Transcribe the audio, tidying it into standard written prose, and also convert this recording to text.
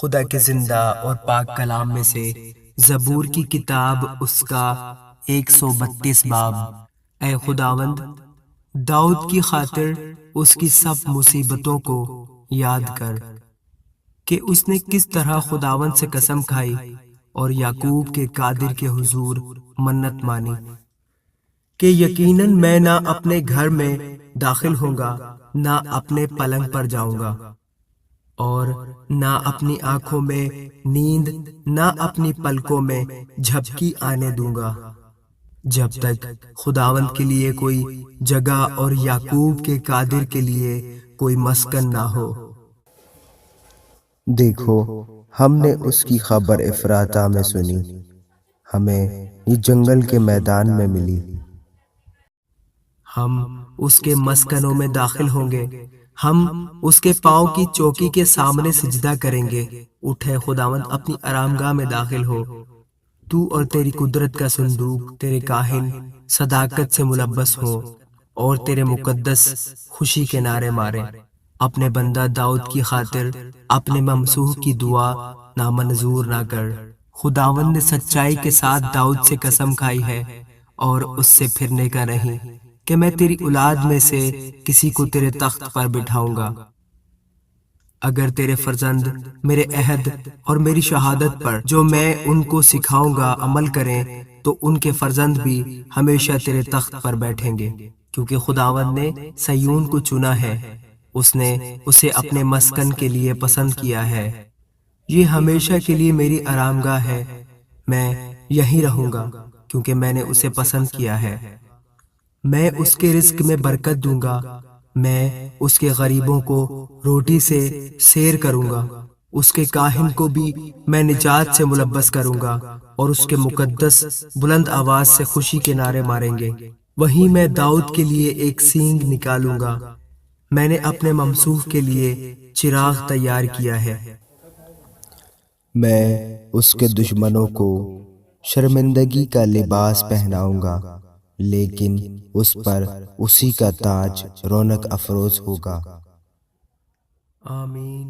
خدا کے زندہ اور پاک کلام میں سے زبور کی کتاب اس کا 132 باب۔ اے خداوند، داؤد کی خاطر اس کی سب مصیبتوں کو یاد کر کہ اس نے کس طرح خداوند سے قسم کھائی اور یعقوب کے قادر کے حضور منت مانی کہ یقیناً میں نہ اپنے گھر میں داخل ہوں گا، نہ اپنے پلنگ پر جاؤں گا، اور نہ اپنی آنکھوں میں نیند، نہ اپنی پلکوں میں جھپکی آنے دوں گا، جب تک خداوند کے لیے کوئی جگہ اور یعقوب کے قادر کے لیے کوئی مسکن نہ ہو۔ دیکھو، ہم نے اس کی خبر افراطہ میں سنی، ہمیں یہ جنگل کے میدان میں ملی۔ ہم اس کے مسکنوں میں داخل ہوں گے، ہم اس کے پاؤں کی چوکی کے سامنے سجدہ کریں گے۔ اٹھ اے خداوند، اپنی آرامگاہ میں داخل ہو، تو اور تیری قدرت کا صندوق، تیرے کاہن صداقت سے ملبس ہوں اور تیرے مقدس خوشی کے نعرے ماریں۔ اپنے بندہ داؤد کی خاطر اپنے ممسوح کی دعا نامنظور نہ کر۔ خداوند نے سچائی کے ساتھ داؤد سے قسم کھائی ہے اور اس سے پھرنے کا نہیں، کہ میں تیری اولاد میں سے کسی کو تیرے تخت پر بٹھاؤں گا۔ اگر تیرے فرزند میرے عہد اور میری شہادت پر جو میں ان کو سکھاؤں گا عمل کریں، تو ان کے فرزند بھی ہمیشہ تیرے تخت پر بیٹھیں گے، کیونکہ خداوند نے سیون کو چنا ہے، اس نے اسے اپنے مسکن کے لیے پسند کیا ہے۔ یہ ہمیشہ کے لیے میری آرامگاہ ہے، میں یہیں رہوں گا، کیونکہ میں نے اسے پسند کیا ہے۔ میں اس کے رزق میں برکت دوں گا، میں اس کے غریبوں کو روٹی سے سیر کروں گا، اس کے کاہن کو بھی میں نجات سے ملبس کروں گا، اور اس کے مقدس بلند آواز سے خوشی کے نعرے ماریں گے۔ وہیں میں داؤد کے لیے ایک سینگ نکالوں گا، میں نے اپنے ممسوح کے لیے چراغ تیار کیا ہے۔ میں اس کے دشمنوں کو شرمندگی کا لباس پہناؤں گا، لیکن اس پر اسی کا تاج رونق افروز ہوگا۔ آمین۔